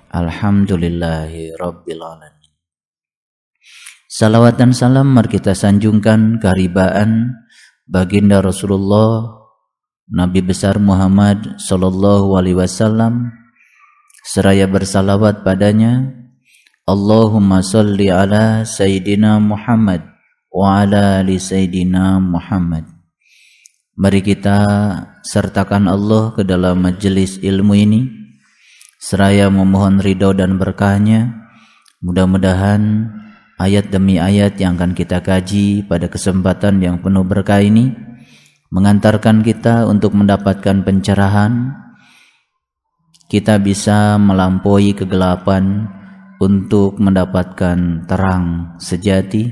Alhamdulillahi Rabbil Alamin. Salawat dan salam mari kita sanjungkan keharibaan baginda Rasulullah Nabi besar Muhammad sallallahu alaihi wasallam, seraya bersalawat padanya. Allahumma salli ala Sayyidina Muhammad wa ala ali Sayyidina Muhammad. Mari kita sertakan Allah ke dalam majelis ilmu ini, seraya memohon ridho dan berkahnya. Mudah-mudahan ayat demi ayat yang akan kita kaji pada kesempatan yang penuh berkah ini mengantarkan kita untuk mendapatkan pencerahan. Kita bisa melampaui kegelapan untuk mendapatkan terang sejati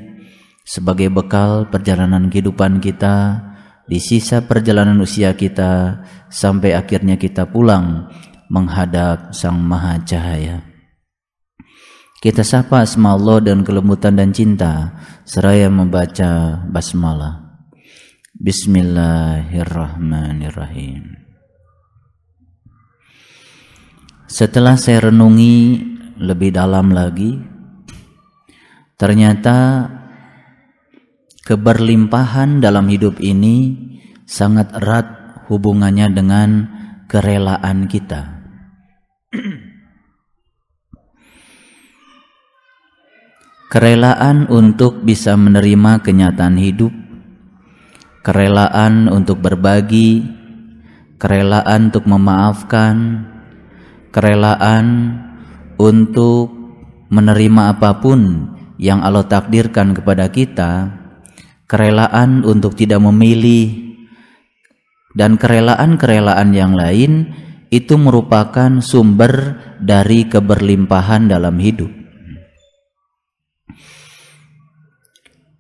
sebagai bekal perjalanan kehidupan kita di sisa perjalanan usia kita sampai akhirnya kita pulang menghadap Sang Maha Cahaya. Kita sapa asma Allah dan kelembutan dan cinta seraya membaca basmalah. Bismillahirrahmanirrahim. Setelah saya renungi lebih dalam lagi, ternyata keberlimpahan dalam hidup ini sangat erat hubungannya dengan kerelaan kita. Kerelaan untuk bisa menerima kenyataan hidup, kerelaan untuk berbagi, kerelaan untuk memaafkan, kerelaan untuk menerima apapun yang Allah takdirkan kepada kita, kerelaan untuk tidak memilih, dan kerelaan-kerelaan yang lain itu merupakan sumber dari keberlimpahan dalam hidup.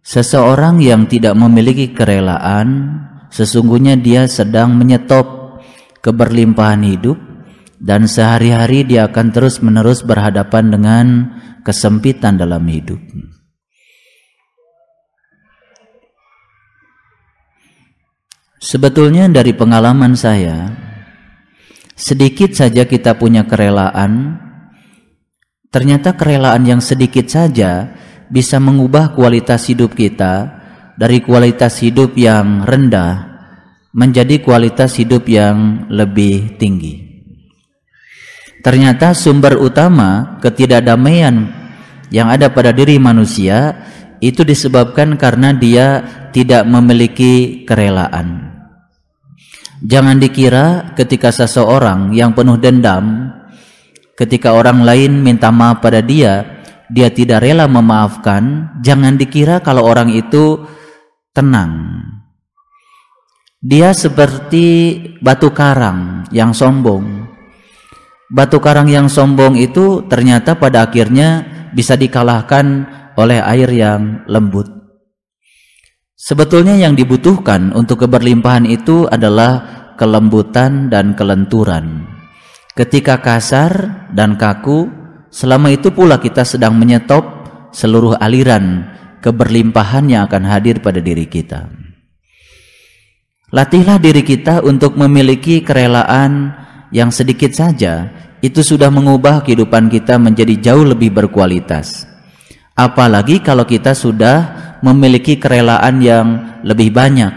Seseorang yang tidak memiliki kerelaan, sesungguhnya dia sedang menyetop keberlimpahan hidup, dan sehari-hari dia akan terus-menerus berhadapan dengan kesempitan dalam hidup. Sebetulnya dari pengalaman saya, sedikit saja kita punya kerelaan, ternyata kerelaan yang sedikit saja bisa mengubah kualitas hidup kita dari kualitas hidup yang rendah menjadi kualitas hidup yang lebih tinggi. Ternyata sumber utama ketidakdamaian yang ada pada diri manusia itu disebabkan karena dia tidak memiliki kerelaan. Jangan dikira ketika seseorang yang penuh dendam, ketika orang lain minta maaf pada dia tidak rela memaafkan. Jangan dikira kalau orang itu tenang. Dia seperti batu karang yang sombong. Batu karang yang sombong itu ternyata pada akhirnya bisa dikalahkan oleh air yang lembut. Sebetulnya yang dibutuhkan untuk keberlimpahan itu adalah kelembutan dan kelenturan. Ketika kasar dan kaku, selama itu pula kita sedang menyetop seluruh aliran keberlimpahan yang akan hadir pada diri kita. Latihlah diri kita untuk memiliki kerelaan yang sedikit saja, itu sudah mengubah kehidupan kita menjadi jauh lebih berkualitas. Apalagi kalau kita sudah memiliki kerelaan yang lebih banyak.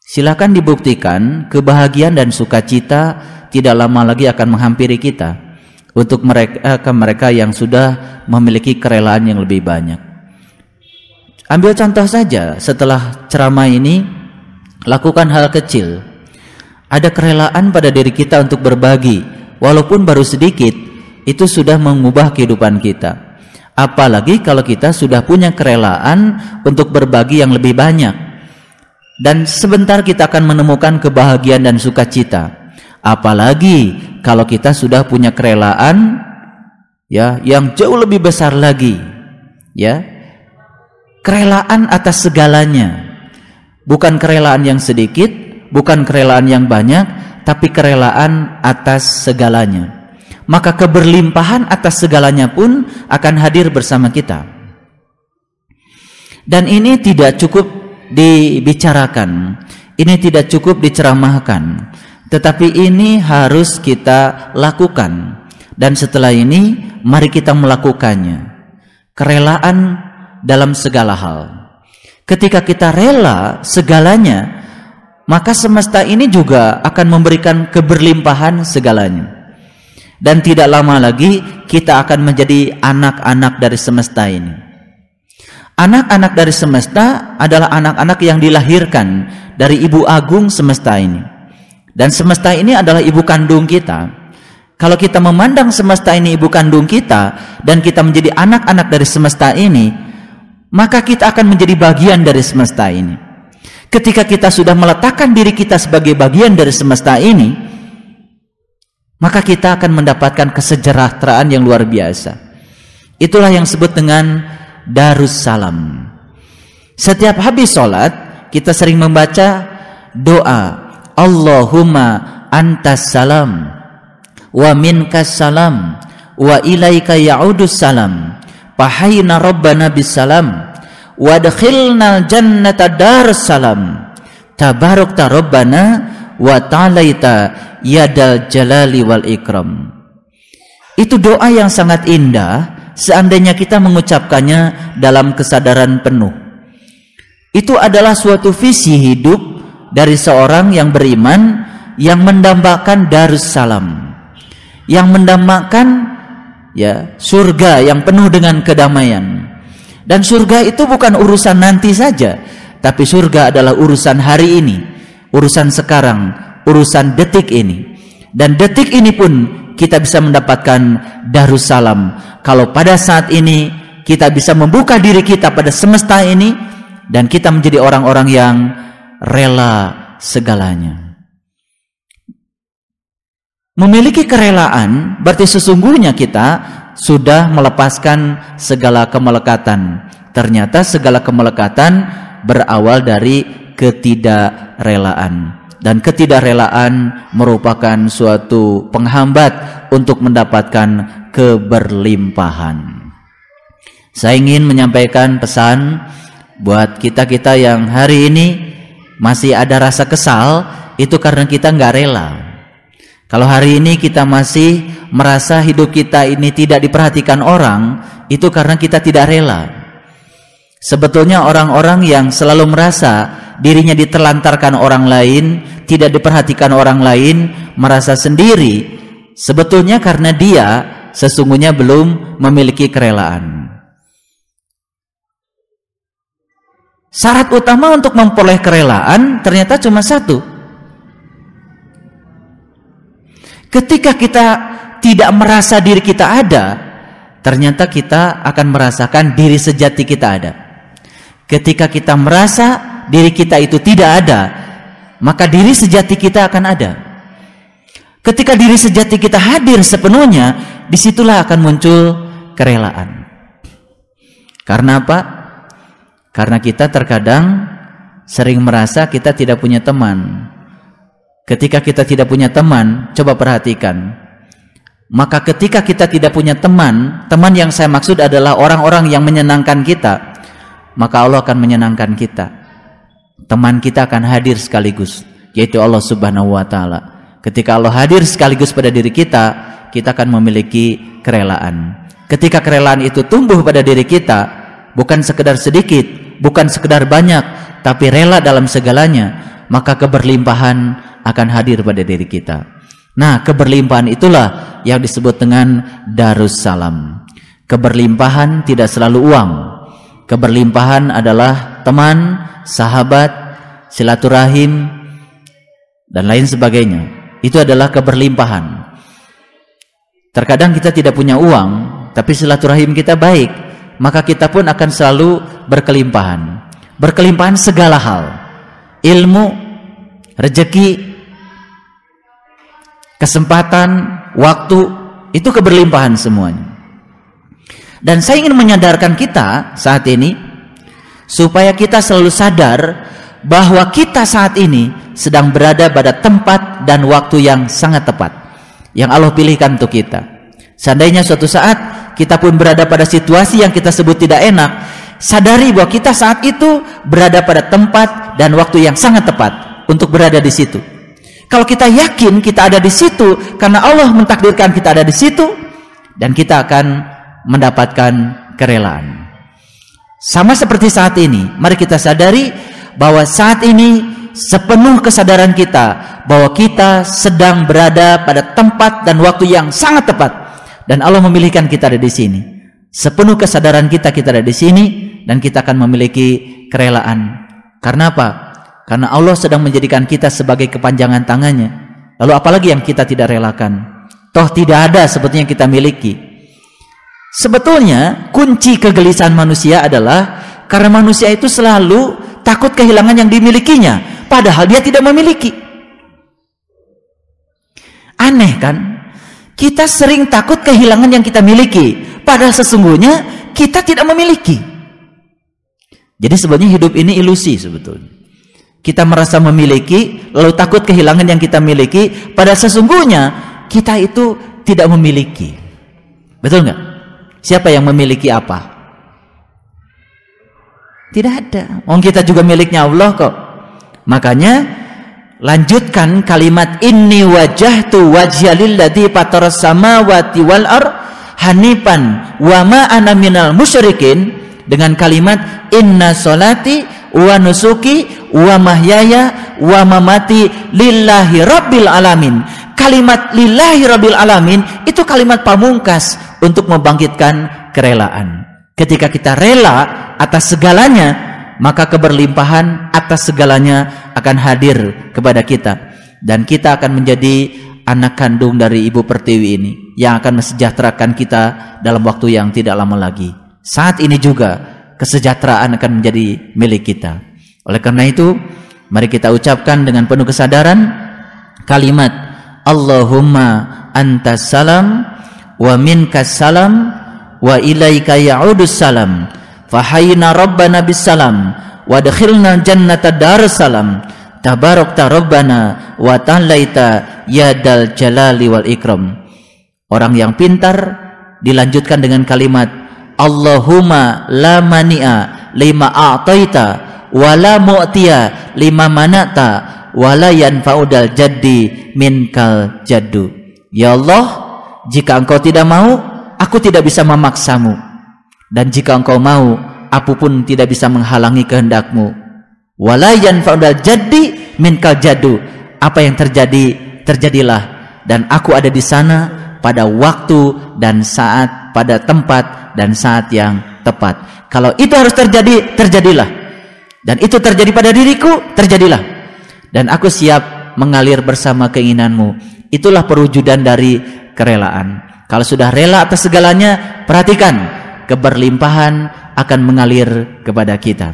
Silakan dibuktikan, kebahagiaan dan sukacita tidak lama lagi akan menghampiri kita untuk mereka yang sudah memiliki kerelaan yang lebih banyak. Ambil contoh saja, setelah ceramah ini, lakukan hal kecil. Ada kerelaan pada diri kita untuk berbagi, walaupun baru sedikit, itu sudah mengubah kehidupan kita. Apalagi kalau kita sudah punya kerelaan untuk berbagi yang lebih banyak, dan sebentar kita akan menemukan kebahagiaan dan sukacita. Apalagi kalau kita sudah punya kerelaan ya yang jauh lebih besar lagi, ya, kerelaan atas segalanya, bukan kerelaan yang sedikit, bukan kerelaan yang banyak, tapi kerelaan atas segalanya. Maka keberlimpahan atas segalanya pun akan hadir bersama kita. Dan ini tidak cukup dibicarakan, ini tidak cukup diceramahkan, tetapi ini harus kita lakukan. Dan setelah ini mari kita melakukannya. Kerelaan dalam segala hal. Ketika kita rela segalanya, maka semesta ini juga akan memberikan keberlimpahan segalanya. Dan tidak lama lagi kita akan menjadi anak-anak dari semesta ini. Anak-anak dari semesta adalah anak-anak yang dilahirkan dari Ibu Agung semesta ini. Dan semesta ini adalah ibu kandung kita. Kalau kita memandang semesta ini ibu kandung kita dan kita menjadi anak-anak dari semesta ini, maka kita akan menjadi bagian dari semesta ini. Ketika kita sudah meletakkan diri kita sebagai bagian dari semesta ini, maka kita akan mendapatkan kesejahteraan yang luar biasa. Itulah yang disebut dengan Darussalam. Setiap habis sholat, kita sering membaca doa, Allahumma antas salam wa minkas salam wa ilaika ya'udus salam fahayna rabbana bisalam wa adkhilnal jannata darussalam tabarakta rabbana wa ta'alaita yadal jalali wal ikram. Itu doa yang sangat indah seandainya kita mengucapkannya dalam kesadaran penuh. Itu adalah suatu visi hidup dari seorang yang beriman yang mendambakan Darussalam, yang mendambakan surga yang penuh dengan kedamaian. Dan surga itu bukan urusan nanti saja, tapi surga adalah urusan hari ini, urusan sekarang, urusan detik ini. Dan detik ini pun kita bisa mendapatkan Darussalam kalau pada saat ini kita bisa membuka diri kita pada semesta ini dan kita menjadi orang-orang yang rela segalanya. Memiliki kerelaan berarti sesungguhnya kita sudah melepaskan segala kemelekatan. Ternyata segala kemelekatan berawal dari ketidakrelaan. Dan ketidakrelaan merupakan suatu penghambat untuk mendapatkan keberlimpahan. Saya ingin menyampaikan pesan buat kita-kita yang hari ini masih ada rasa kesal, itu karena kita nggak rela. Kalau hari ini kita masih merasa hidup kita ini tidak diperhatikan orang, itu karena kita tidak rela. Sebetulnya orang-orang yang selalu merasa dirinya diterlantarkan orang lain, tidak diperhatikan orang lain, merasa sendiri, sebetulnya karena dia sesungguhnya belum memiliki kerelaan. Syarat utama untuk memperoleh kerelaan ternyata cuma satu. Ketika kita tidak merasa diri kita ada, ternyata kita akan merasakan diri sejati kita ada. Ketika kita merasa diri kita itu tidak ada, maka diri sejati kita akan ada. Ketika diri sejati kita hadir sepenuhnya, disitulah akan muncul kerelaan. Karena apa? Karena kita terkadang sering merasa kita tidak punya teman. Ketika kita tidak punya teman, coba perhatikan. Maka ketika kita tidak punya teman, teman yang saya maksud adalah orang-orang yang menyenangkan kita, maka Allah akan menyenangkan kita. Teman kita akan hadir sekaligus, yaitu Allah Subhanahu wa Ta'ala. Ketika Allah hadir sekaligus pada diri kita, kita akan memiliki kerelaan. Ketika kerelaan itu tumbuh pada diri kita, bukan sekedar sedikit, bukan sekedar banyak, tapi rela dalam segalanya, maka keberlimpahan akan hadir pada diri kita. Nah, keberlimpahan itulah yang disebut dengan Darussalam. Keberlimpahan tidak selalu uang. Keberlimpahan adalah teman, sahabat, silaturahim, dan lain sebagainya. Itu adalah keberlimpahan. Terkadang kita tidak punya uang, tapi silaturahim kita baik, maka kita pun akan selalu berkelimpahan. Berkelimpahan segala hal. Ilmu, rezeki, kesempatan, waktu, itu keberlimpahan semuanya. Dan saya ingin menyadarkan kita saat ini supaya kita selalu sadar bahwa kita saat ini sedang berada pada tempat dan waktu yang sangat tepat yang Allah pilihkan untuk kita. Seandainya suatu saat kita pun berada pada situasi yang kita sebut tidak enak, sadari bahwa kita saat itu berada pada tempat dan waktu yang sangat tepat untuk berada di situ. Kalau kita yakin kita ada di situ karena Allah mentakdirkan kita ada di situ, dan kita akan mendapatkan kerelaan. Sama seperti saat ini, mari kita sadari bahwa saat ini sepenuh kesadaran kita bahwa kita sedang berada pada tempat dan waktu yang sangat tepat, dan Allah memilihkan kita ada di sini. Sepenuh kesadaran kita ada di sini, dan kita akan memiliki kerelaan. Karena apa? Karena Allah sedang menjadikan kita sebagai kepanjangan tangannya. Lalu apalagi yang kita tidak relakan? Toh tidak ada sebetulnya yang kita miliki. Sebetulnya kunci kegelisahan manusia adalah karena manusia itu selalu takut kehilangan yang dimilikinya, padahal dia tidak memiliki. Aneh kan? Kita sering takut kehilangan yang kita miliki, padahal sesungguhnya kita tidak memiliki. Jadi sebetulnya hidup ini ilusi sebetulnya. Kita merasa memiliki, lalu takut kehilangan yang kita miliki, padahal sesungguhnya kita itu tidak memiliki. Betul nggak? Siapa yang memiliki apa? Tidak ada. Kita juga miliknya Allah kok. Makanya lanjutkan kalimat inni wajjahtu wajhiya lilladzi fataras samawati wal ardh hanifan wa ma ana minal musyrikin dengan kalimat inna sholati wa nusuki wa mahyaya wa mamati lillahi rabbil alamin. Kalimat lillahi rabbil alamin itu kalimat pamungkas untuk membangkitkan kerelaan. Ketika kita rela atas segalanya, maka keberlimpahan atas segalanya akan hadir kepada kita, dan kita akan menjadi anak kandung dari Ibu Pertiwi ini yang akan mesejahterakan kita dalam waktu yang tidak lama lagi. Saat ini juga kesejahteraan akan menjadi milik kita. Oleh karena itu, mari kita ucapkan dengan penuh kesadaran kalimat Allahumma antas salam wa minkas salam wa ilaika ya'udus salam fahayna rabbana bis salam wa adkhilna jannata darussalam tabarakta rabbana wa ta'alaita ya dal jalali wal ikram. Orang yang pintar dilanjutkan dengan kalimat Allahumma la mani'a lima a'taita wa la mu'tiya lima mana'ta wa la yanfa'udal jaddi minkal jaddu. Ya Allah, jika engkau tidak mau, aku tidak bisa memaksamu, dan jika engkau mau, aku pun tidak bisa menghalangi kehendakmu. Wa la yanfa'udal jaddi minkal jaddu. Apa yang terjadi, terjadilah, dan aku ada di sana pada waktu dan saat, pada tempat dan saat yang tepat. Kalau itu harus terjadi, terjadilah. Dan itu terjadi pada diriku, terjadilah. Dan aku siap mengalir bersama keinginanmu. Itulah perwujudan dari kerelaan. Kalau sudah rela atas segalanya, perhatikan, keberlimpahan akan mengalir kepada kita.